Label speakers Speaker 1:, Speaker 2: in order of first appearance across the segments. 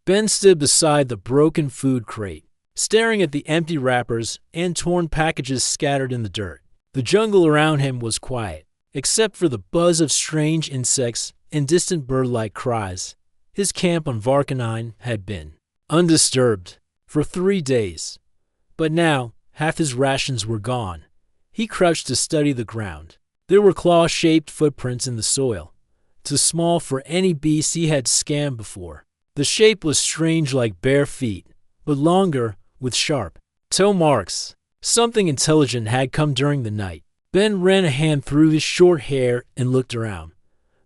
Speaker 1: Ben stood beside the broken food crate, staring at the empty wrappers and torn packages scattered in the dirt. The jungle around him was quiet, except for the buzz of strange insects and distant bird-like cries. His camp on Varkanine had been undisturbed for 3 days, but now half his rations were gone. He crouched to study the ground. There were claw-shaped footprints in the soil, too small for any beast he had scanned before. The shape was strange, like bare feet, but longer, with sharp toe marks. Something intelligent had come during the night. Ben ran a hand through his short hair and looked around.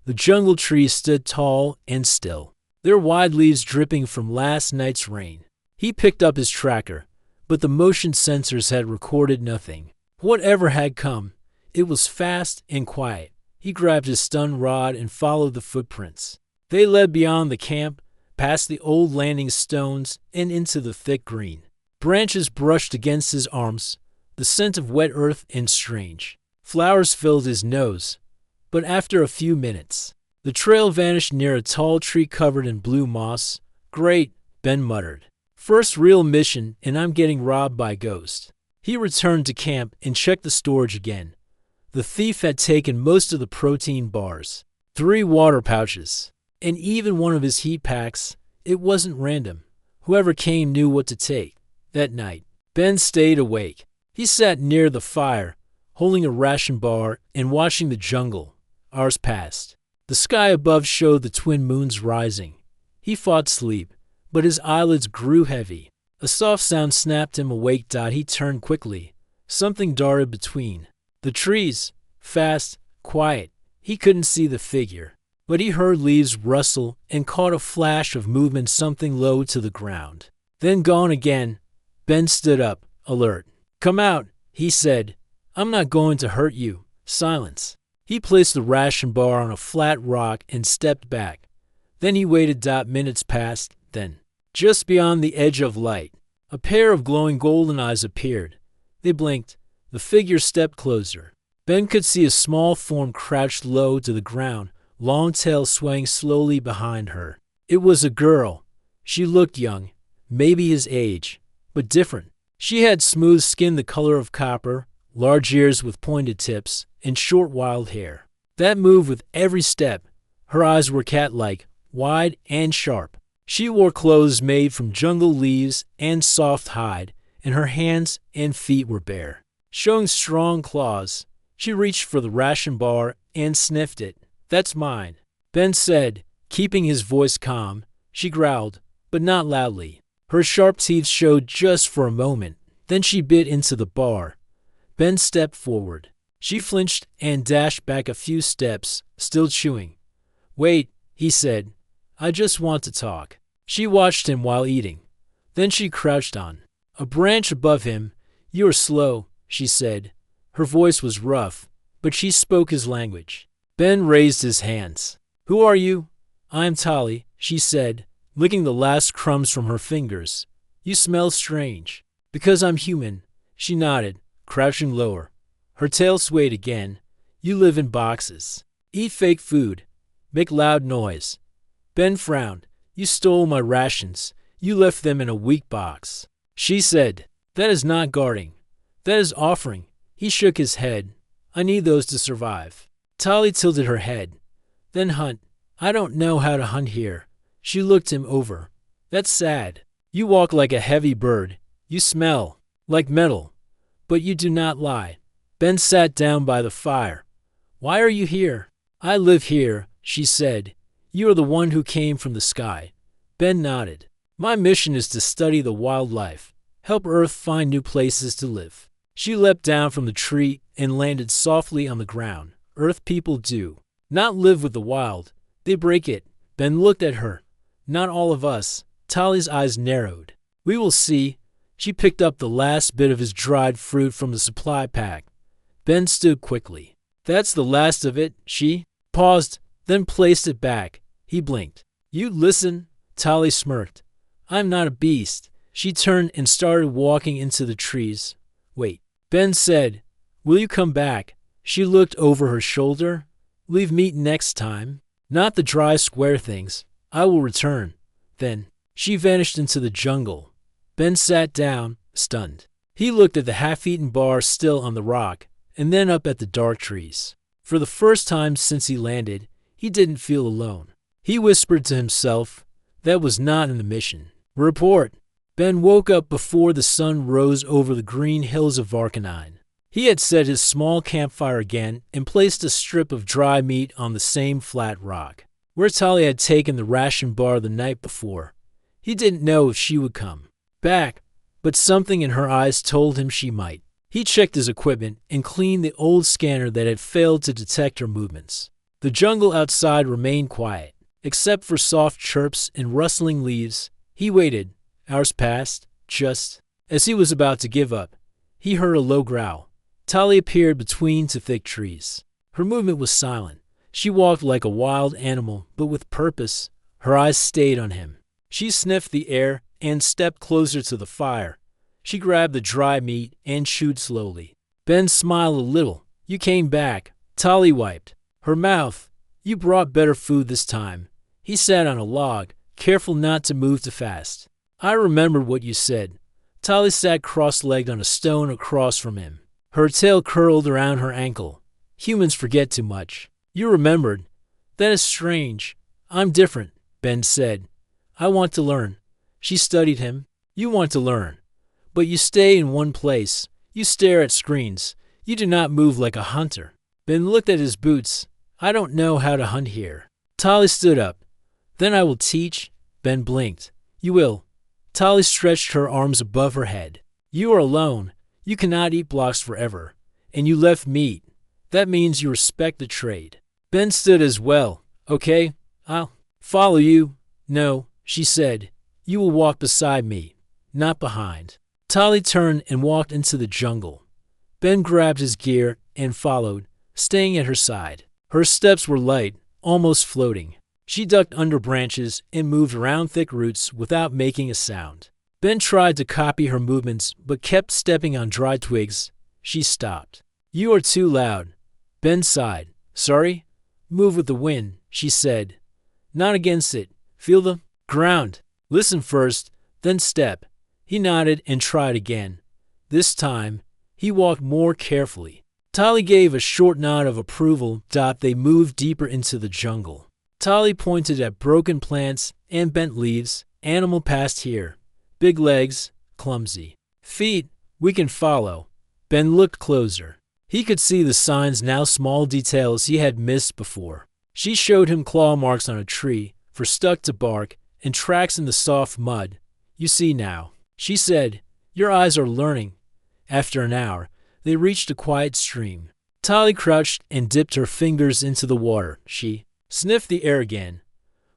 Speaker 1: The jungle trees stood tall and still, their wide leaves dripping from last night's rain. He picked up his tracker, but the motion sensors had recorded nothing. Whatever had come, it was fast and quiet. He grabbed his stun rod and followed the footprints. They led beyond the camp, past the old landing stones, and into the thick green. Branches brushed against his arms, the scent of wet earth and strange flowers filled his nose. But after a few minutes, the trail vanished near a tall tree covered in blue moss. "Great," Ben muttered. "First real mission, and I'm getting robbed by a ghost." He returned to camp and checked the storage again. The thief had taken most of the protein bars, 3 water pouches, and even one of his heat packs. It wasn't random. Whoever came knew what to take. That night, Ben stayed awake. He sat near the fire, holding a ration bar and watching the jungle. Hours passed. The sky above showed the twin moons rising. He fought sleep, but his eyelids grew heavy. A soft sound snapped him awake. He turned quickly. Something darted between the trees, fast, quiet. He couldn't see the figure, but he heard leaves rustle and caught a flash of movement, something low to the ground. Then gone again. Ben stood up, alert. "Come out," he said. "I'm not going to hurt you." Silence. He placed the ration bar on a flat rock and stepped back. Then he waited. Minutes passed. Then, just beyond the edge of light, a pair of glowing golden eyes appeared. They blinked. The figure stepped closer. Ben could see a small form crouched low to the ground, long tail swaying slowly behind her. It was a girl. She looked young, maybe his age, but different. She had smooth skin the color of copper, large ears with pointed tips, and short wild hair that moved with every step. Her eyes were cat-like, wide and sharp. She wore clothes made from jungle leaves and soft hide, and her hands and feet were bare, showing strong claws. She reached for the ration bar and sniffed it. "That's mine," Ben said, keeping his voice calm. She growled, but not loudly. Her sharp teeth showed just for a moment. Then she bit into the bar. Ben stepped forward. She flinched and dashed back a few steps, still chewing. "Wait," he said. "I just want to talk." She watched him while eating. Then she crouched on a branch above him. "You're slow," she said. Her voice was rough, but she spoke his language. Ben raised his hands. "Who are you?" "I'm Tali," she said, licking the last crumbs from her fingers. "You smell strange." "Because I'm human." She nodded, crouching lower. Her tail swayed again. "You live in boxes. Eat fake food. Make loud noise." Ben frowned. "You stole my rations. You left them in a weak box." She said, "That is not guarding. That is offering." He shook his head. "I need those to survive." Tali tilted her head. "Then hunt." "I don't know how to hunt here." She looked him over. "That's sad. You walk like a heavy bird. You smell like metal. But you do not lie." Ben sat down by the fire. "Why are you here?" "I live here," she said. "You are the one who came from the sky." Ben nodded. "My mission is to study the wildlife, help Earth find new places to live." She leapt down from the tree and landed softly on the ground. Earth people do not live with the wild. They break it. Ben looked at her. "Not all of us." Tali's eyes narrowed. "We will see." She picked up the last bit of his dried fruit from the supply pack. Ben stood quickly. "That's the last of it." She paused, then placed it back. He blinked. "You listen?" Tali smirked. "I'm not a beast." She turned and started walking into the trees. "Wait." Ben said, "Will you come back?" She looked over her shoulder. "Leave meat next time. Not the dry square things. I will return." Then She vanished into the jungle. Ben sat down, stunned. He looked at the half-eaten bar still on the rock, and then up at the dark trees. For the first time since he landed, he didn't feel alone. He whispered to himself, that was not in the mission. Report. Ben woke up before the sun rose over the green hills of Varkanine. He had set his small campfire again and placed a strip of dry meat on the same flat rock, where Tali had taken the ration bar the night before. He didn't know if she would come back, but something in her eyes told him she might. He checked his equipment and cleaned the old scanner that had failed to detect her movements. The jungle outside remained quiet, except for soft chirps and rustling leaves. He waited. Hours passed. Just as he was about to give up, he heard a low growl. Tali appeared between two thick trees. Her movement was silent. She walked like a wild animal, but with purpose. Her eyes stayed on him. She sniffed the air and stepped closer to the fire. She grabbed the dry meat and chewed slowly. Ben smiled a little. You came back. Tali wiped her mouth. You brought better food this time. He sat on a log, careful not to move too fast. I remembered what you said. Tali sat cross-legged on a stone across from him. Her tail curled around her ankle. Humans forget too much. You remembered. That is strange. I'm different, Ben said. I want to learn. She studied him. You want to learn. But you stay in one place. You stare at screens. You do not move like a hunter. Ben looked at his boots. I don't know how to hunt here. Tali stood up. Then I will teach. Ben blinked. You will. Tali stretched her arms above her head. You are alone. You cannot eat blocks forever. And you left meat. That means you respect the trade. Ben stood as well. Okay, I'll follow you. No, she said. You will walk beside me, not behind. Tali turned and walked into the jungle. Ben grabbed his gear and followed, staying at her side. Her steps were light, almost floating. She ducked under branches and moved around thick roots without making a sound. Ben tried to copy her movements but kept stepping on dry twigs. She stopped. You are too loud. Ben sighed. Sorry? Move with the wind, she said. Not against it. Feel the ground. Listen first, then step. He nodded and tried again. This time, he walked more carefully. Tali gave a short nod of approval. They moved deeper into the jungle. Tali pointed at broken plants and bent leaves. Animal passed here. Big legs, clumsy. Feet, we can follow. Ben looked closer. He could see the signs now, small details he had missed before. She showed him claw marks on a tree, for stuck to bark, and tracks in the soft mud. You see now, she said. Your eyes are learning. After an hour, they reached a quiet stream. Tali crouched and dipped her fingers into the water. She sniffed the air again.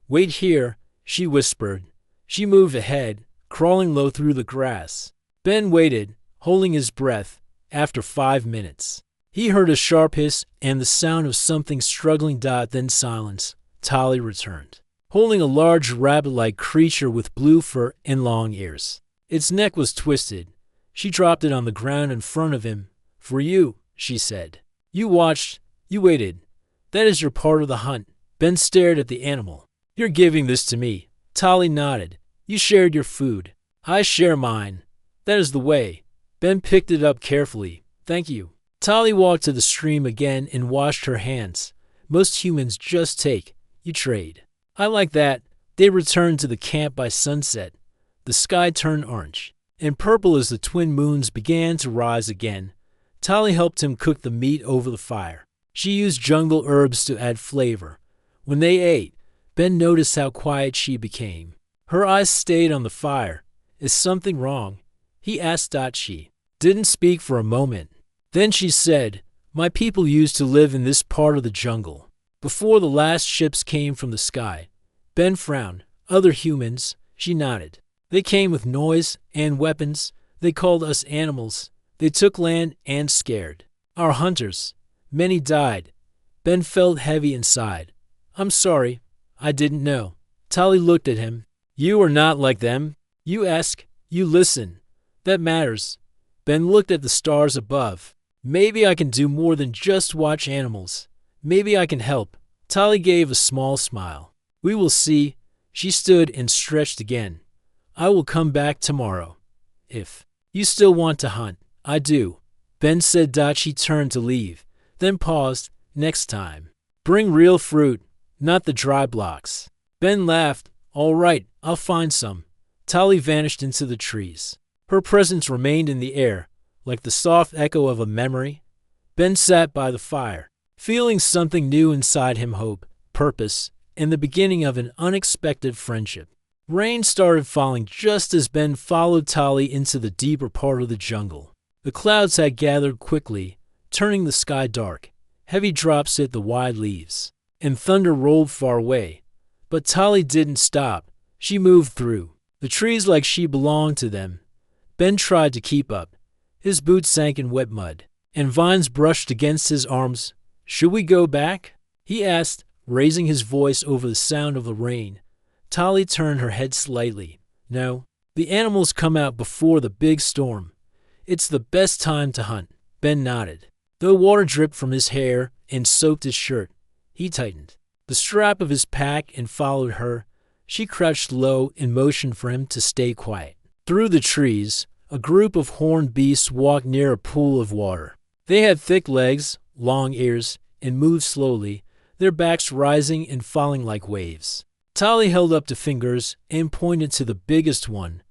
Speaker 1: Wait here, she whispered. She moved ahead, crawling low through the grass. Ben waited, holding his breath. After 5 minutes, he heard a sharp hiss and the sound of something struggling. Then silence. Tali returned, holding a large rabbit-like creature with blue fur and long ears. Its neck was twisted. She dropped it on the ground in front of him. For you, she said. You watched. You waited. That is your part of the hunt. Ben stared at the animal. You're giving this to me. Tali nodded. You shared your food. I share mine. That is the way. Ben picked it up carefully. Thank you. Tali walked to the stream again and washed her hands. Most humans just take. You trade. I like that. They returned to the camp by sunset. The sky turned orange and purple as the twin moons began to rise again. Tali helped him cook the meat over the fire. She used jungle herbs to add flavor. When they ate, Ben noticed how quiet she became. Her eyes stayed on the fire. Is something wrong? He asked. She didn't speak for a moment. Then she said, my people used to live in this part of the jungle before the last ships came from the sky. Ben frowned. Other humans? She nodded. They came with noise and weapons. They called us animals. They took land and scared our hunters. Many died. Ben felt heavy inside. I'm sorry. I didn't know. Tali looked at him. You are not like them. You ask. You listen. That matters. Ben looked at the stars above. Maybe I can do more than just watch animals. Maybe I can help. Tali gave a small smile. We will see. She stood and stretched again. I will come back tomorrow. If you still want to hunt, I do, Ben said. She turned to leave, then paused. Next time, bring real fruit, not the dry blocks. Ben laughed. All right, I'll find some. Tali vanished into the trees. Her presence remained in the air, like the soft echo of a memory. Ben sat by the fire, feeling something new inside him: hope, purpose, and the beginning of an unexpected friendship. Rain started falling just as Ben followed Tali into the deeper part of the jungle. The clouds had gathered quickly, turning the sky dark. Heavy drops hit the wide leaves, and thunder rolled far away. But Tali didn't stop. She moved through the trees like she belonged to them. Ben tried to keep up. His boots sank in wet mud, and vines brushed against his arms. Should we go back? He asked, raising his voice over the sound of the rain. Tali turned her head slightly. No, the animals come out before the big storm. It's the best time to hunt. Ben nodded. Though water dripped from his hair and soaked his shirt, he tightened the strap of his pack and followed her. She crouched low and motioned for him to stay quiet. Through the trees, a group of horned beasts walked near a pool of water. They had thick legs, long ears, and moved slowly, their backs rising and falling like waves. Tali held up the fingers and pointed to the biggest one.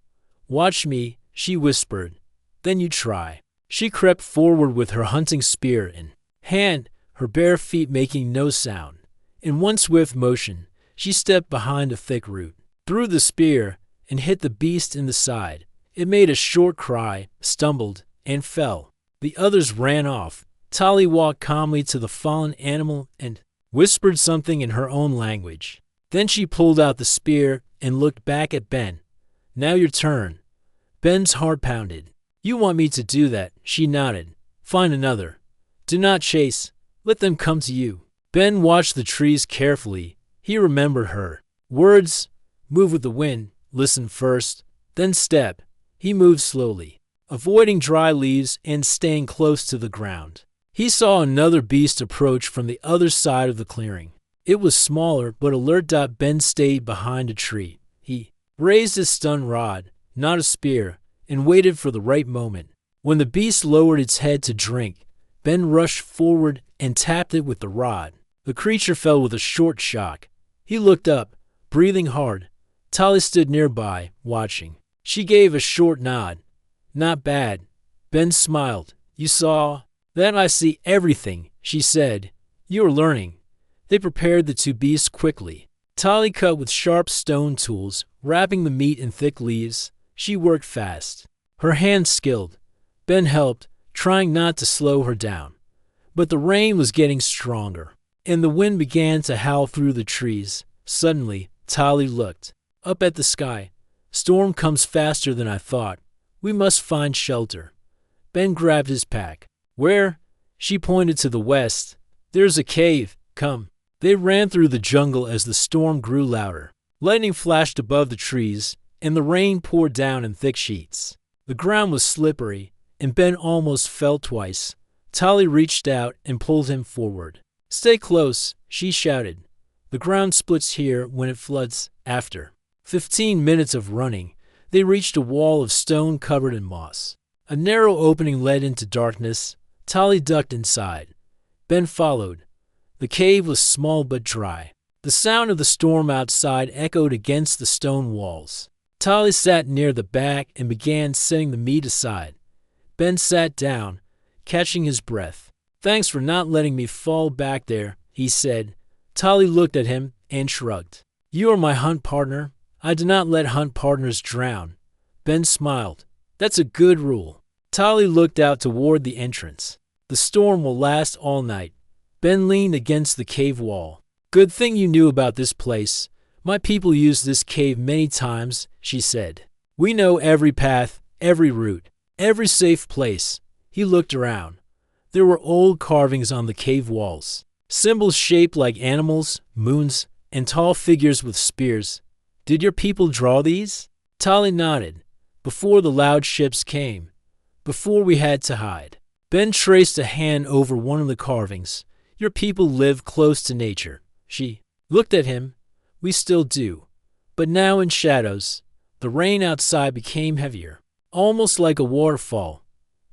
Speaker 1: Watch me, she whispered. Then you try. She crept forward with her hunting spear in hand, her bare feet making no sound. In one swift motion, she stepped behind a thick root, threw the spear, and hit the beast in the side. It made a short cry, stumbled, and fell. The others ran off. Tali walked calmly to the fallen animal and whispered something in her own language. Then she pulled out the spear and looked back at Ben. Now your turn. Ben's heart pounded. You want me to do that? She nodded. Find another. Do not chase. Let them come to you. Ben watched the trees carefully. He remembered her words. Move with the wind. Listen first. Then step. He moved slowly, avoiding dry leaves and staying close to the ground. He saw another beast approach from the other side of the clearing. It was smaller but alert. Ben stayed behind a tree. He raised his stun rod, not a spear, and waited for the right moment. When the beast lowered its head to drink, Ben rushed forward and tapped it with the rod. The creature fell with a short shock. He looked up, breathing hard. Tali stood nearby, watching. She gave a short nod. Not bad. Ben smiled. You saw? That I see everything, she said. You are learning. They prepared the two beasts quickly. Tali cut with sharp stone tools, wrapping the meat in thick leaves. She worked fast, her hands skilled. Ben helped, trying not to slow her down. But the rain was getting stronger, and the wind began to howl through the trees. Suddenly, Tali looked up at the sky. Storm comes faster than I thought. We must find shelter. Ben grabbed his pack. Where? She pointed to the west. There's a cave. Come. They ran through the jungle as the storm grew louder. Lightning flashed above the trees, and the rain poured down in thick sheets. The ground was slippery, and Ben almost fell twice. Tali reached out and pulled him forward. Stay close, she shouted. The ground splits here when it floods. After 15 minutes of running, they reached a wall of stone covered in moss. A narrow opening led into darkness. Tali ducked inside. Ben followed. The cave was small but dry. The sound of the storm outside echoed against the stone walls. Tali sat near the back and began setting the meat aside. Ben sat down, catching his breath. Thanks for not letting me fall back there, he said. Tali looked at him and shrugged. You are my hunt partner. I do not let hunt partners drown. Ben smiled. That's a good rule. Tali looked out toward the entrance. The storm will last all night. Ben leaned against the cave wall. Good thing you knew about this place. My people used this cave many times, she said. We know every path, every route, every safe place. He looked around. There were old carvings on the cave walls, symbols shaped like animals, moons, and tall figures with spears. Did your people draw these? Tali nodded. Before the loud ships came. Before we had to hide. Ben traced a hand over one of the carvings. Your people live close to nature. She looked at him. We still do. But now in shadows. The rain outside became heavier, almost like a waterfall.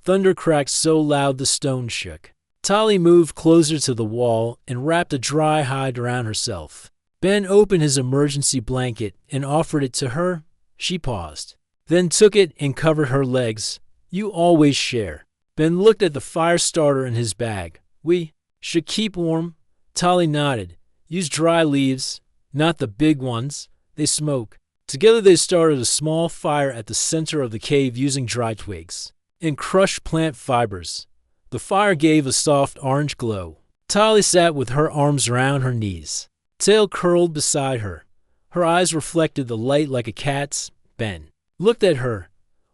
Speaker 1: Thunder cracked so loud the stone shook. Tali moved closer to the wall and wrapped a dry hide around herself. Ben opened his emergency blanket and offered it to her. She paused, then took it and covered her legs. You always share. Ben looked at the fire starter in his bag. We should keep warm. Tali nodded. Use dry leaves, not the big ones. They smoke. Together they started a small fire at the center of the cave using dry twigs and crushed plant fibers. The fire gave a soft orange glow. Tali sat with her arms around her knees, tail curled beside her. Her eyes reflected the light like a cat's. Ben looked at her.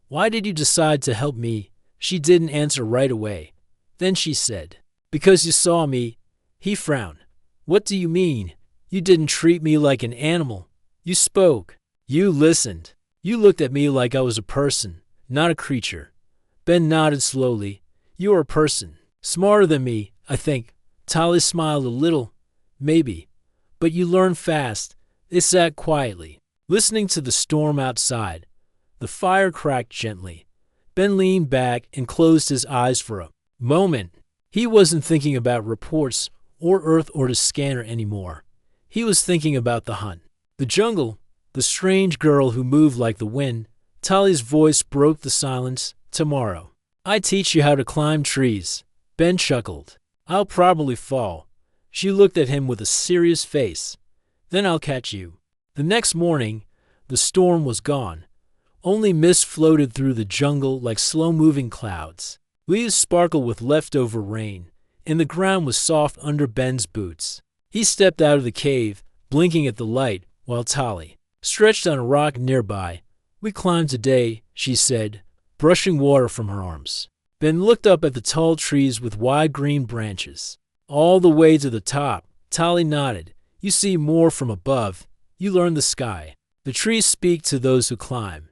Speaker 1: Why did you decide to help me? She didn't answer right away. Then she said, because you saw me. He frowned. What do you mean? You didn't treat me like an animal. You spoke. You listened. You looked at me like I was a person, not a creature. Ben nodded slowly. You are a person. Smarter than me, I think. Tali smiled a little. Maybe. But you learn fast. They sat quietly, listening to the storm outside. The fire cracked gently. Ben leaned back and closed his eyes for a moment. He wasn't thinking about reports or Earth or the scanner anymore. He was thinking about the hunt. The jungle, the strange girl who moved like the wind. Tali's voice broke the silence. Tomorrow, I teach you how to climb trees. Ben chuckled. I'll probably fall. She looked at him with a serious face. Then I'll catch you. The next morning, the storm was gone. Only mist floated through the jungle like slow-moving clouds. Leaves sparkled with leftover rain, and the ground was soft under Ben's boots. He stepped out of the cave, blinking at the light, while Tali stretched on a rock nearby. We climbed today, she said, brushing water from her arms. Ben looked up at the tall trees with wide green branches. All the way to the top. Tali nodded. You see more from above. You learn the sky. The trees speak to those who climb.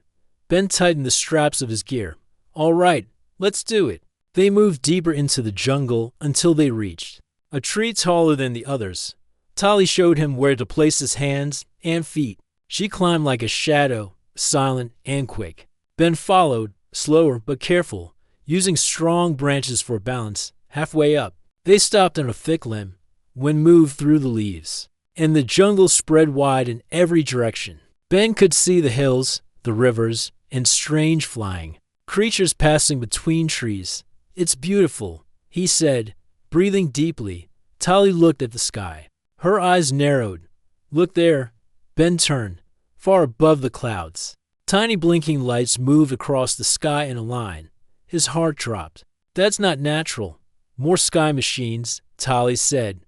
Speaker 1: Ben tightened the straps of his gear. All right, let's do it. They moved deeper into the jungle until they reached a tree taller than the others. Tali showed him where to place his hands and feet. She climbed like a shadow, silent and quick. Ben followed, slower but careful, using strong branches for balance. Halfway up, they stopped on a thick limb. Wind moved through the leaves, and the jungle spread wide in every direction. Ben could see the hills, the rivers, and strange flying creatures passing between trees. It's beautiful, he said, breathing deeply. Tali looked at the sky. Her eyes narrowed. Look there. Ben turned, far above the clouds. Tiny blinking lights moved across the sky in a line. His heart dropped. That's not natural. More sky machines, Tali said.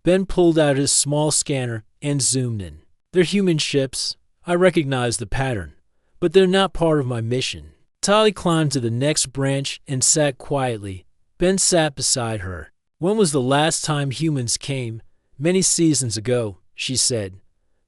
Speaker 1: Ben pulled out his small scanner and zoomed in. They're human ships. I recognize the pattern, but they're not part of my mission. Tali climbed to the next branch and sat quietly. Ben sat beside her. When was the last time humans came? Many seasons ago, she said.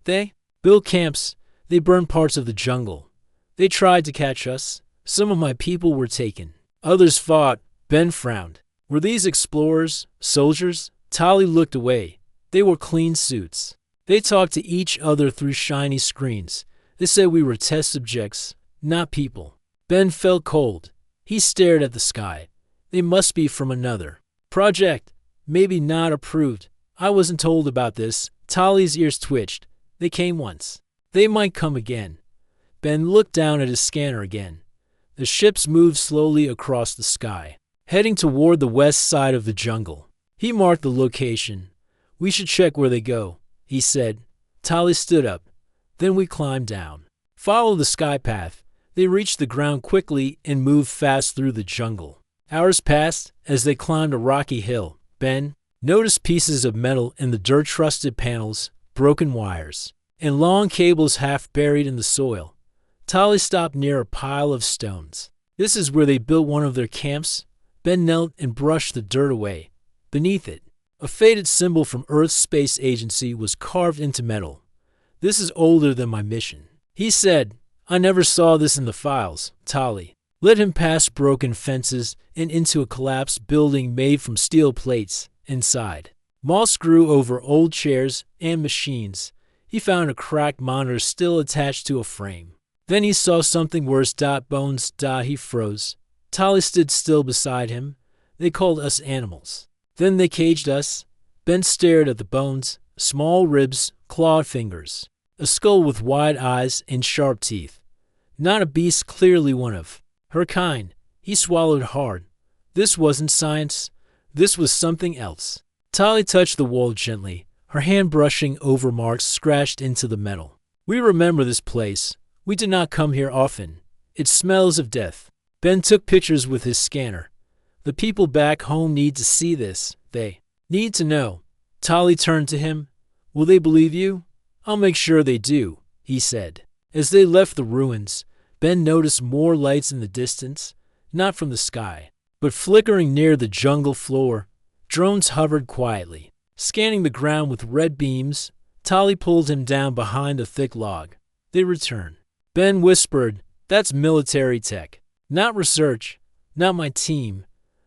Speaker 1: They built camps. They burned parts of the jungle. They tried to catch us. Some of my people were taken. Others fought. Ben frowned. Were these explorers, soldiers? Tali looked away. They wore clean suits. They talked to each other through shiny screens. They said we were test subjects, not people. Ben felt cold. He stared at the sky. They must be from another project. Maybe not approved. I wasn't told about this. Tali's ears twitched. They came once. They might come again. Ben looked down at his scanner again. The ships moved slowly across the sky, heading toward the west side of the jungle. He marked the location. We should check where they go, he said. Tali stood up. Then we climbed down. Follow the sky path. They reached the ground quickly and moved fast through the jungle. Hours passed as they climbed a rocky hill. Ben noticed pieces of metal in the dirt-crusted panels, broken wires, and long cables half buried in the soil. Tali stopped near a pile of stones. This is where they built one of their camps. Ben knelt and brushed the dirt away. Beneath it, a faded symbol from Earth's space agency was carved into metal. This is older than my mission, he said. I never saw this in the files. Tali led him past broken fences and into a collapsed building made from steel plates. Inside, moss grew over old chairs and machines. He found a cracked monitor still attached to a frame. Then he saw something worse. Bones. He froze. Tali stood still beside him. They called us animals. Then they caged us. Ben stared at the bones, small ribs, clawed fingers. A skull with wide eyes and sharp teeth. Not a beast, clearly one of her kind. He swallowed hard. This wasn't science. This was something else. Tali touched the wall gently, her hand brushing over marks scratched into the metal. We remember this place. We did not come here often. It smells of death. Ben took pictures with his scanner. The people back home need to see this. They need to know. Tali turned to him. Will they believe you? I'll make sure they do, he said. As they left the ruins, Ben noticed more lights in the distance, not from the sky, but flickering near the jungle floor. Drones hovered quietly, scanning the ground with red beams. Tali pulled him down behind a thick log. They returned. Ben whispered, "That's military tech. Not research. Not my team."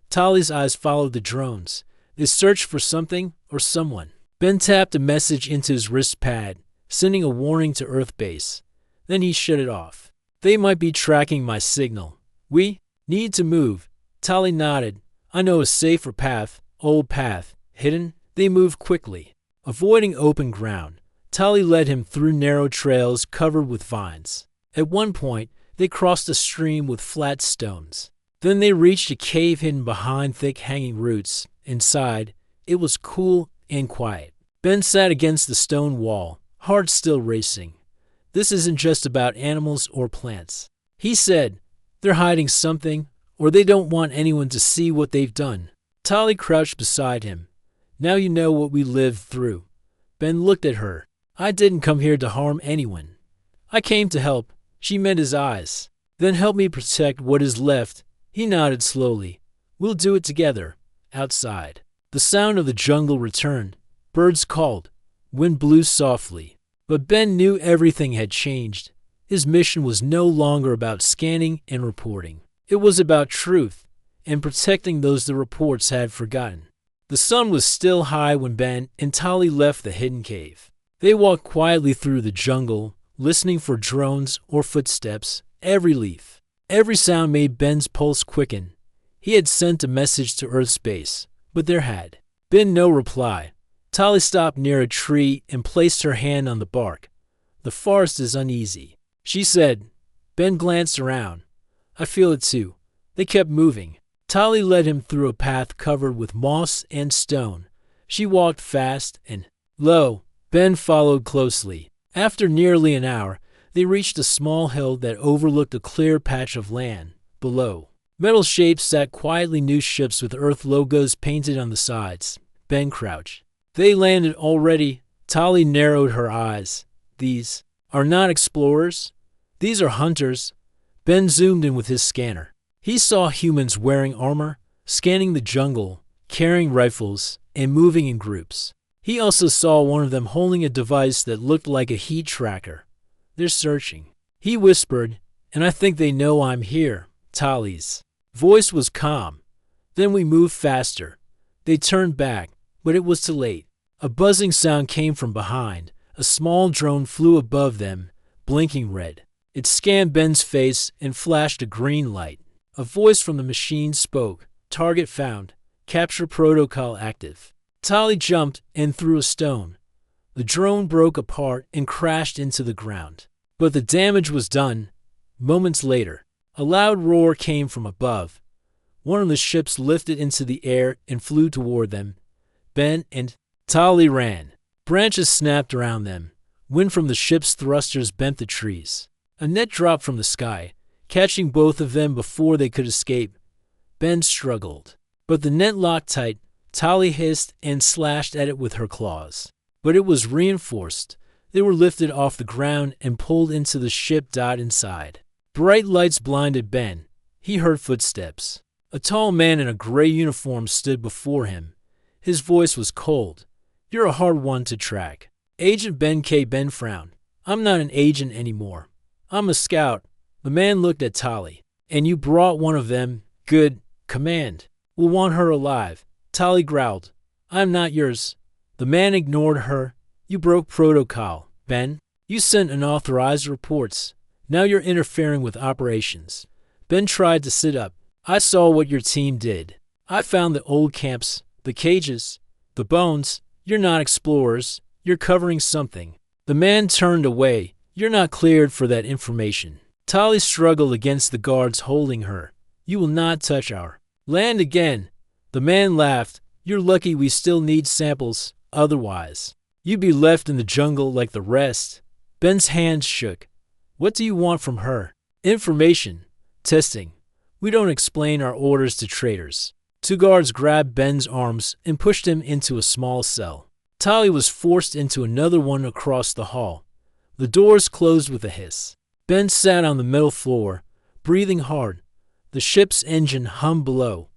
Speaker 1: Tali's eyes followed the drones. They searched for something or someone. Ben tapped a message into his wrist pad, sending a warning to Earth base. Then he shut it off. They might be tracking my signal. We need to move. Tali nodded. I know a safer path, old path, hidden. They moved quickly, avoiding open ground. Tali led him through narrow trails covered with vines. At one point, they crossed a stream with flat stones. Then they reached a cave hidden behind thick hanging roots. Inside, it was cool and quiet. Ben sat against the stone wall, heart still racing. This isn't just about animals or plants. He said, they're hiding something, or they don't want anyone to see what they've done. Tali crouched beside him. Now you know what we lived through. Ben looked at her. I didn't come here to harm anyone. I came to help. She met his eyes. Then help me protect what is left. He nodded slowly. We'll do it together. Outside. The sound of the jungle returned. Birds called. Wind blew softly. But Ben knew everything had changed. His mission was no longer about scanning and reporting. It was about truth and protecting those the reports had forgotten. The sun was still high when Ben and Tali left the hidden cave. They walked quietly through the jungle, listening for drones or footsteps. Every leaf, every sound made Ben's pulse quicken. He had sent a message to Earth's base, but there had been no reply. Tali stopped near a tree and placed her hand on the bark. The forest is uneasy, she said. Ben glanced around. I feel it too. They kept moving. Tali led him through a path covered with moss and stone. She walked fast and, lo, Ben followed closely. After nearly an hour, they reached a small hill that overlooked a clear patch of land. Below, metal shapes sat quietly, new ships with Earth logos painted on the sides. Ben crouched. They landed already. Tali narrowed her eyes. These are not explorers. These are hunters. Ben zoomed in with his scanner. He saw humans wearing armor, scanning the jungle, carrying rifles, and moving in groups. He also saw one of them holding a device that looked like a heat tracker. They're searching. He whispered, and I think they know I'm here. Tali's voice was calm. Then we moved faster. They turned back, but it was too late. A buzzing sound came from behind. A small drone flew above them, blinking red. It scanned Ben's face and flashed a green light. A voice from the machine spoke. Target found. Capture protocol active. Tali jumped and threw a stone. The drone broke apart and crashed into the ground. But the damage was done. Moments later, a loud roar came from above. One of the ships lifted into the air and flew toward them. Ben and Tali ran. Branches snapped around them. Wind from the ship's thrusters bent the trees. A net dropped from the sky, catching both of them before they could escape. Ben struggled, but the net locked tight. Tali hissed and slashed at it with her claws. But it was reinforced. They were lifted off the ground and pulled into the ship. Inside. Bright lights blinded Ben. He heard footsteps. A tall man in a gray uniform stood before him. His voice was cold. You're a hard one to track. Agent Ben K. Ben frowned. I'm not an agent anymore. I'm a scout. The man looked at Tali. And you brought one of them. Good. Command. We'll want her alive. Tali growled. I'm not yours. The man ignored her. You broke protocol, Ben. You sent unauthorized reports. Now you're interfering with operations. Ben tried to sit up. I saw what your team did. I found the old camps, the cages, the bones. You're not explorers. You're covering something. The man turned away. You're not cleared for that information. Tali struggled against the guards holding her. You will not touch our land again. The man laughed. You're lucky we still need samples. Otherwise, you'd be left in the jungle like the rest. Ben's hands shook. What do you want from her? Information. Testing. We don't explain our orders to traitors. Two guards grabbed Ben's arms and pushed him into a small cell. Tali was forced into another one across the hall. The doors closed with a hiss. Ben sat on the metal floor, breathing hard. The ship's engine hummed below.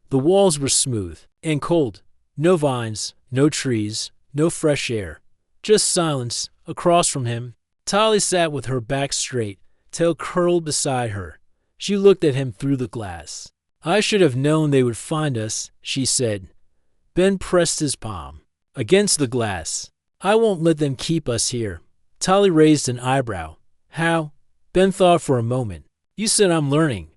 Speaker 1: The walls were smooth and cold. No vines, no trees, no fresh air. Just silence. Across from him, Tali sat with her back straight, tail curled beside her. She looked at him through the glass. I should have known they would find us, she said. Ben pressed his palm against the glass. I won't let them keep us here. Tali raised an eyebrow. How? Ben thought for a moment. You said I'm learning.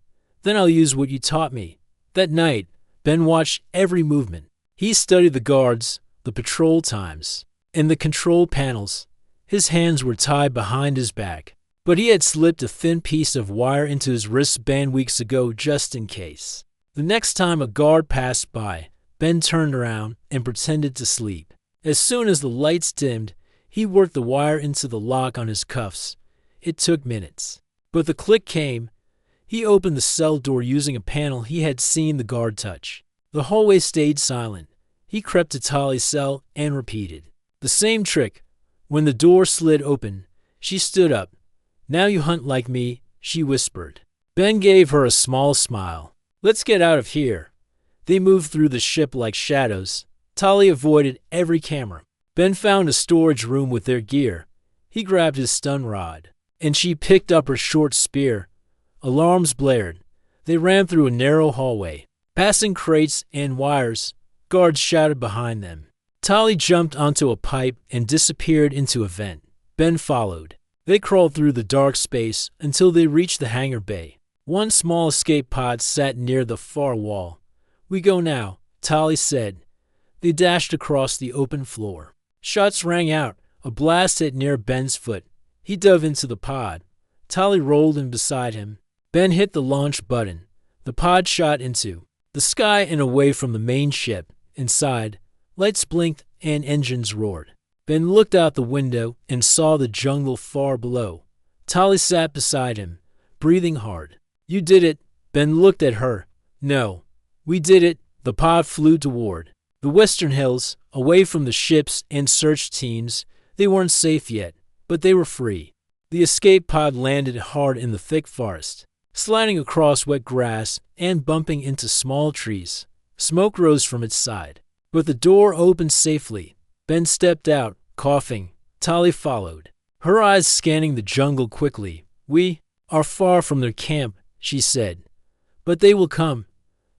Speaker 1: Then I'll use what you taught me. That night, Ben watched every movement. He studied the guards, the patrol times, and the control panels. His hands were tied behind his back, but he had slipped a thin piece of wire into his wristband weeks ago just in case. The next time a guard passed by, Ben turned around and pretended to sleep. As soon as the lights dimmed, he worked the wire into the lock on his cuffs. It took minutes, but the click came. He opened the cell door using a panel he had seen the guard touch. The hallway stayed silent. He crept to Tali's cell and repeated the same trick. When the door slid open, she stood up. Now you hunt like me, she whispered. Ben gave her a small smile. Let's get out of here. They moved through the ship like shadows. Tali avoided every camera. Ben found a storage room with their gear. He grabbed his stun rod, and she picked up her short spear. Alarms blared. They ran through a narrow hallway, passing crates and wires. Guards shouted behind them. Tali jumped onto a pipe and disappeared into a vent. Ben followed. They crawled through the dark space until they reached the hangar bay. One small escape pod sat near the far wall. We go now, Tali said. They dashed across the open floor. Shots rang out. A blast hit near Ben's foot. He dove into the pod. Tali rolled in beside him. Ben hit the launch button. The pod shot into the sky and away from the main ship. Inside, lights blinked and engines roared. Ben looked out the window and saw the jungle far below. Tali sat beside him, breathing hard. You did it. Ben looked at her. No. We did it. The pod flew toward the western hills, away from the ships and search teams. They weren't safe yet, but they were free. The escape pod landed hard in the thick forest, sliding across wet grass and bumping into small trees. Smoke rose from its side, but the door opened safely. Ben stepped out, coughing. Tali followed, her eyes scanning the jungle quickly. We are far from their camp, she said. But they will come.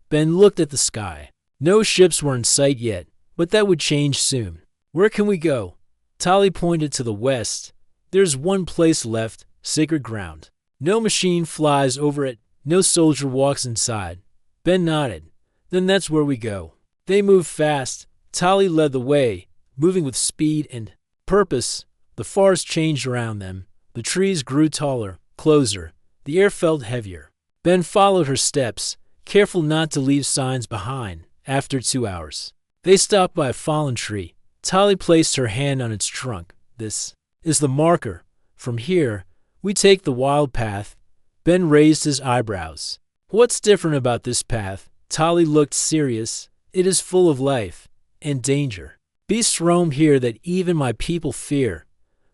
Speaker 1: Ben looked at the sky. No ships were in sight yet, but that would change soon. Where can we go? Tali pointed to the west. There's one place left, sacred ground. No machine flies over it. No soldier walks inside. Ben nodded. Then that's where we go. They moved fast. Tali led the way, moving with speed and purpose. The forest changed around them. The trees grew taller, closer. The air felt heavier. Ben followed her steps, careful not to leave signs behind. After 2 hours, they stopped by a fallen tree. Tali placed her hand on its trunk. This is the marker. From here, we take the wild path. Ben raised his eyebrows. What's different about this path? Tali looked serious. It is full of life and danger. Beasts roam here that even my people fear,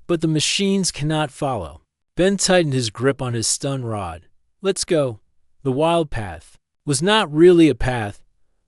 Speaker 1: but the machines cannot follow. Ben tightened his grip on his stun rod. Let's go. The wild path was not really a path.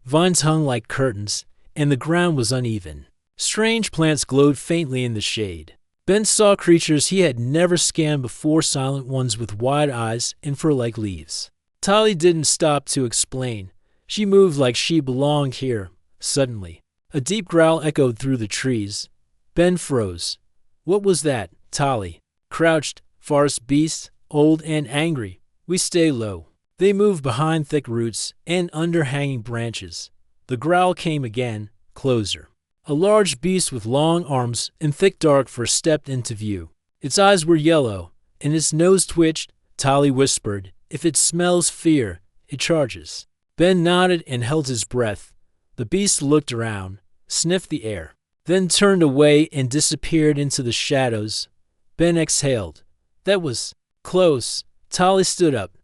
Speaker 1: Vines hung like curtains, and the ground was uneven. Strange plants glowed faintly in the shade. Ben saw creatures he had never scanned before, silent ones with wide eyes and fur like leaves. Tali didn't stop to explain. She moved like she belonged here. Suddenly, a deep growl echoed through the trees. Ben froze. What was that? Tali crouched. Forest beasts, old and angry. We stay low. They moved behind thick roots and under hanging branches. The growl came again, closer. A large beast with long arms and thick dark fur stepped into view. Its eyes were yellow, and its nose twitched. Tali whispered, "If it smells fear, it charges." Ben nodded and held his breath. The beast looked around, sniffed the air, then turned away and disappeared into the shadows. Ben exhaled. That was close. Tali stood up.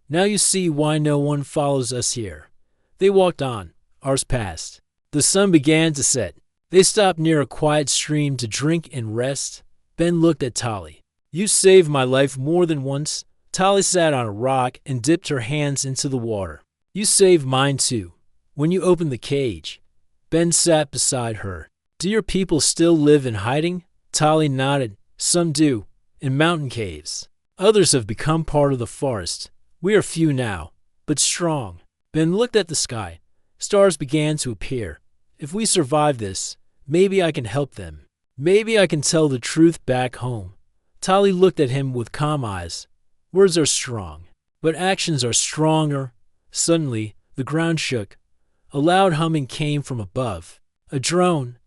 Speaker 1: "Now you see why no one follows us here." They walked on. Hours passed. The sun began to set. They stopped near a quiet stream to drink and rest. Ben looked at Tali. "You saved my life more than once." Tali sat on a rock and dipped her hands into the water. "You saved mine too, when you opened the cage." Ben sat beside her. "Do your people still live in hiding?" Tali nodded. "Some do, in mountain caves. Others have become part of the forest. We are few now, but strong." Ben looked at the sky. Stars began to appear. "If we survive this, maybe I can help them. Maybe I can tell the truth back home." Tali looked at him with calm eyes. "Words are strong, but actions are stronger." Suddenly, the ground shook. A loud humming came from above. A drone.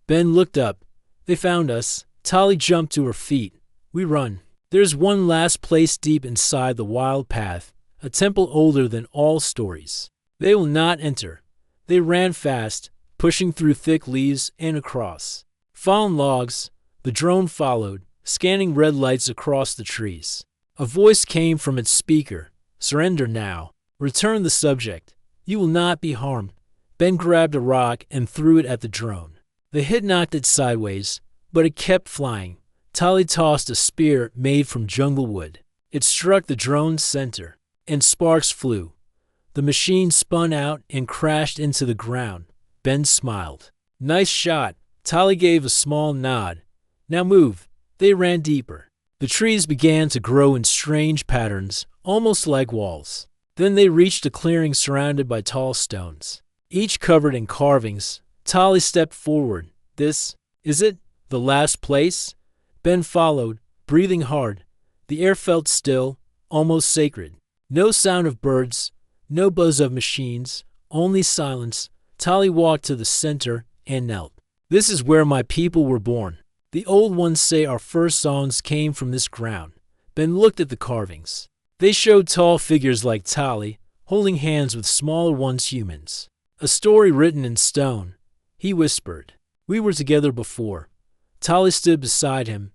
Speaker 1: Ben looked up. "They found us." Tali jumped to her feet. "We run. There's one last place deep inside the wild path, a temple older than all stories. They will not enter." They ran fast, pushing through thick leaves and across fallen logs. The drone followed, scanning red lights across the trees. A voice came from its speaker. "Surrender now. Return the subject. You will not be harmed." Ben grabbed a rock and threw it at the drone. The hit knocked it sideways, but it kept flying. Tali tossed a spear made from jungle wood. It struck the drone's center, and sparks flew. The machine spun out and crashed into the ground. Ben smiled. "Nice shot." Tali gave a small nod. "Now move." They ran deeper. The trees began to grow in strange patterns, almost like walls. Then they reached a clearing surrounded by tall stones, each covered in carvings. Tali stepped forward. "This is it? The last place?" Ben followed, breathing hard. The air felt still, almost sacred. No sound of birds, no buzz of machines, only silence. Tali walked to the center and knelt. "This is where my people were born. The old ones say our first songs came from this ground." Ben looked at the carvings. They showed tall figures like Tali, holding hands with smaller ones, humans. A story written in stone. He whispered, "We were together before." Tali stood beside him.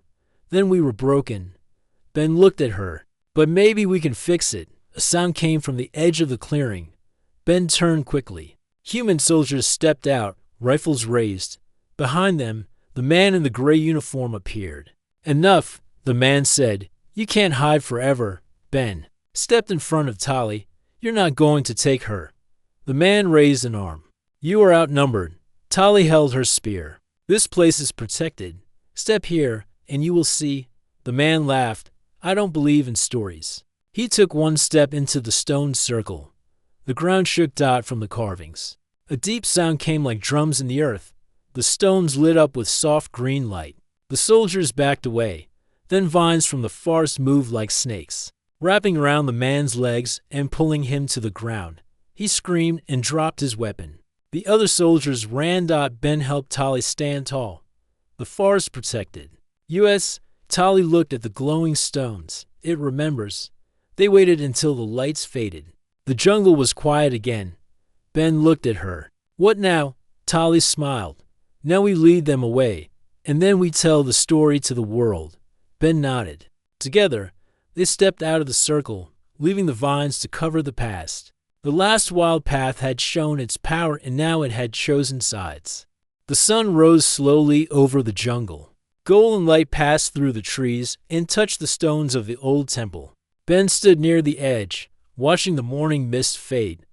Speaker 1: "Then we were broken." Ben looked at her. "But maybe we can fix it." A sound came from the edge of the clearing. Ben turned quickly. Human soldiers stepped out, rifles raised. Behind them, the man in the gray uniform appeared. "Enough," the man said. "You can't hide forever." Ben stepped in front of Tali. "You're not going to take her." The man raised an arm. "You are outnumbered." Tali held her spear. "This place is protected. Step here, and you will see." The man laughed. "I don't believe in stories." He took one step into the stone circle. The ground shook out from the carvings. A deep sound came like drums in the earth. The stones lit up with soft green light. The soldiers backed away. Then vines from the forest moved like snakes, wrapping around the man's legs and pulling him to the ground. He screamed and dropped his weapon. The other soldiers ran. Ben helped Tali stand tall. The forest protected. U.S. Tali looked at the glowing stones. "It remembers." They waited until the lights faded. The jungle was quiet again. Ben looked at her. "What now?" Tali smiled. "Now we lead them away, and then we tell the story to the world." Ben nodded. Together, they stepped out of the circle, leaving the vines to cover the past. The last wild path had shown its power, and now it had chosen sides. The sun rose slowly over the jungle. Golden light passed through the trees and touched the stones of the old temple. Ben stood near the edge, watching the morning mist fade.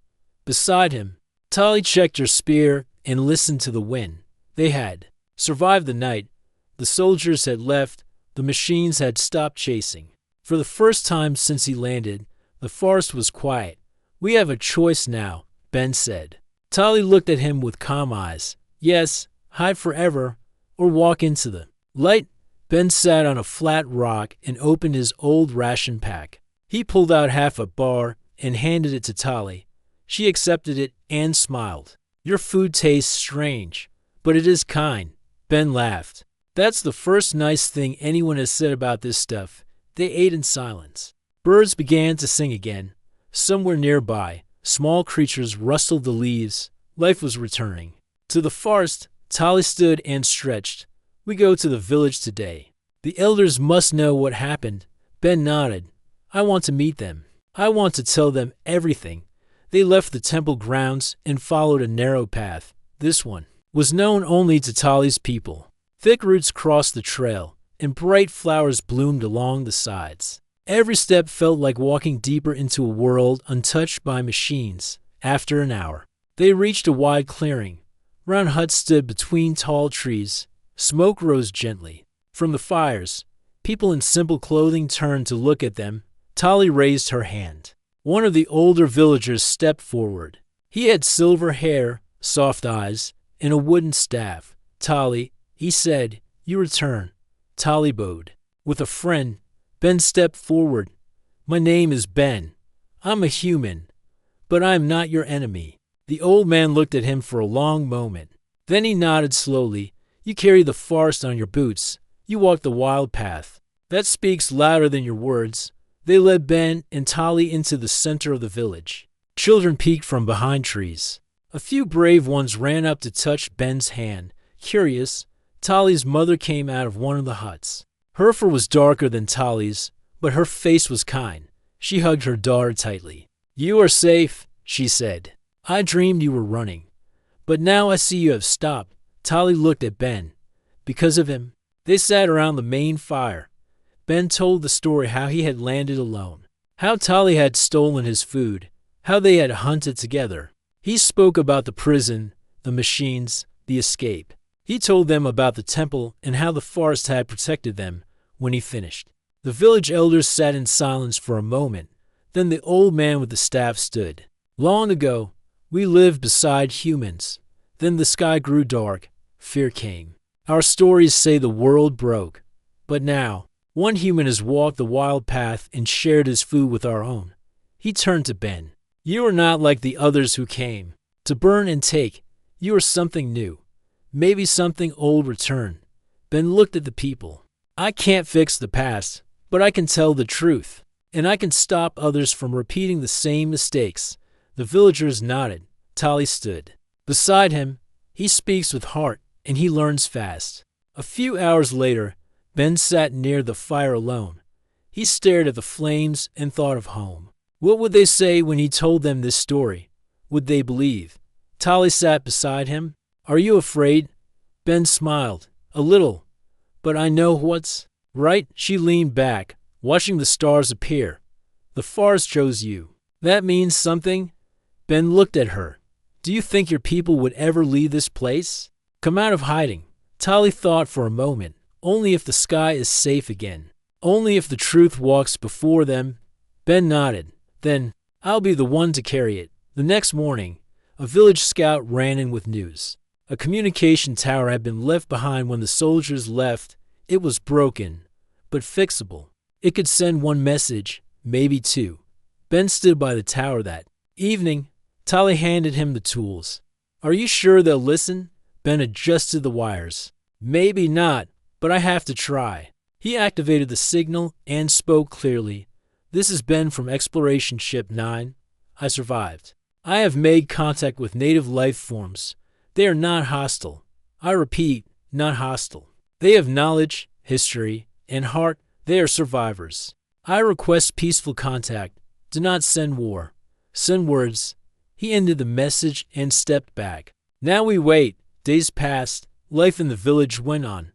Speaker 1: Beside him, Tali checked her spear and listened to the wind. They had survived the night. The soldiers had left. The machines had stopped chasing. For the first time since he landed, the forest was quiet. "We have a choice now," Ben said. Tali looked at him with calm eyes. "Yes, hide forever, or walk into the light." Ben sat on a flat rock and opened his old ration pack. He pulled out half a bar and handed it to Tali. She accepted it and smiled. "Your food tastes strange, but it is kind." Ben laughed. "That's the first nice thing anyone has said about this stuff." They ate in silence. Birds began to sing again. Somewhere nearby, small creatures rustled the leaves. Life was returning. To the forest, Tali stood and stretched. "We go to the village today. The elders must know what happened." Ben nodded. "I want to meet them. I want to tell them everything." They left the temple grounds and followed a narrow path. This one was known only to Tali's people. Thick roots crossed the trail, and bright flowers bloomed along the sides. Every step felt like walking deeper into a world untouched by machines. After an hour, they reached a wide clearing. Round huts stood between tall trees. Smoke rose gently from the fires. People in simple clothing turned to look at them. Tali raised her hand. One of the older villagers stepped forward. He had silver hair, soft eyes, and a wooden staff. "Tali," he said, "you return." Tali bowed. "With a friend." Ben stepped forward. "My name is Ben. I'm a human, but I am not your enemy." The old man looked at him for a long moment. Then he nodded slowly. "You carry the forest on your boots. You walk the wild path. That speaks louder than your words." They led Ben and Tali into the center of the village. Children peeked from behind trees. A few brave ones ran up to touch Ben's hand. Curious, Tali's mother came out of one of the huts. Her fur was darker than Tali's, but her face was kind. She hugged her daughter tightly. "You are safe," she said. "I dreamed you were running, but now I see you have stopped." Tali looked at Ben. "Because of him." They sat around the main fire. Ben told the story how he had landed alone, how Tali had stolen his food, how they had hunted together. He spoke about the prison, the machines, the escape. He told them about the temple and how the forest had protected them. When he finished, the village elders sat in silence for a moment. Then the old man with the staff stood. "Long ago, we lived beside humans. Then the sky grew dark. Fear came. Our stories say the world broke. But now, one human has walked the wild path and shared his food with our own." He turned to Ben. "You are not like the others who came to burn and take. You are something new. Maybe something old returned." Ben looked at the people. "I can't fix the past, but I can tell the truth, and I can stop others from repeating the same mistakes." The villagers nodded. Tali stood beside him. He speaks with heart, and he learns fast. A few hours later, Ben sat near the fire alone. He stared at the flames and thought of home. What would they say when he told them this story? Would they believe? Tali sat beside him. "Are you afraid?" Ben smiled. "A little, but I know what's right." She leaned back, watching the stars appear. "The forest chose you. That means something." Ben looked at her. "Do you think your people would ever leave this place? Come out of hiding?" Tali thought for a moment. "Only if the sky is safe again. Only if the truth walks before them." Ben nodded. "Then, I'll be the one to carry it." The next morning, a village scout ran in with news. A communication tower had been left behind when the soldiers left. It was broken, but fixable. It could send one message, maybe two. Ben stood by the tower that evening. Tali handed him the tools. "Are you sure they'll listen?" Ben adjusted the wires. "Maybe not, but I have to try." He activated the signal and spoke clearly. "This is Ben from Exploration Ship 9. I survived. I have made contact with native life forms. They are not hostile. I repeat, not hostile. They have knowledge, history, and heart. They are survivors. I request peaceful contact. Do not send war. Send words." He ended the message and stepped back. Now we wait. Days passed. Life in the village went on.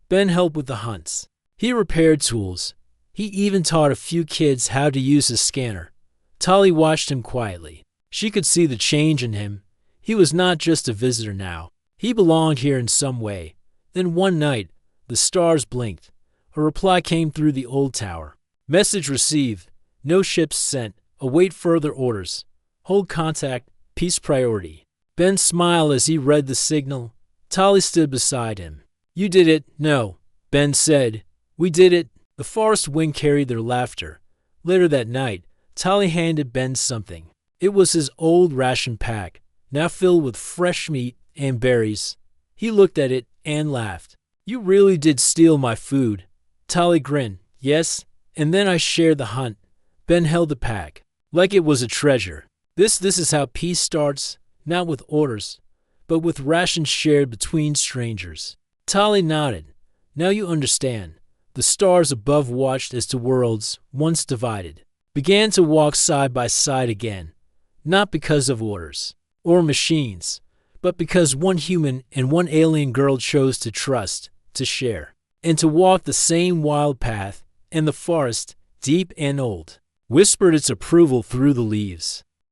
Speaker 1: Ben helped with the hunts. He repaired tools. He even taught a few kids how to use his scanner. Tali watched him quietly. She could see the change in him. He was not just a visitor now. He belonged here in some way. Then one night, the stars blinked. A reply came through the old tower. "Message received. No ships sent. Await further orders. Hold contact. Peace priority." Ben smiled as he read the signal. Tali stood beside him. "You did it." "No, Ben said. We did it. The forest wind carried their laughter. Later that night, Tali handed Ben something. It was his old ration pack, now filled with fresh meat and berries. He looked at it and laughed. You really did steal my food. Tali grinned. Yes, and then I shared the hunt. Ben held the pack, like it was a treasure. This is how peace starts, not with orders, but with rations shared between strangers. Tali nodded. Now you understand. The stars above watched as the worlds, once divided, began to walk side by side again, not because of orders or machines, but because one human and one alien girl chose to trust, to share, and to walk the same wild path, and the forest, deep and old, whispered its approval through the leaves.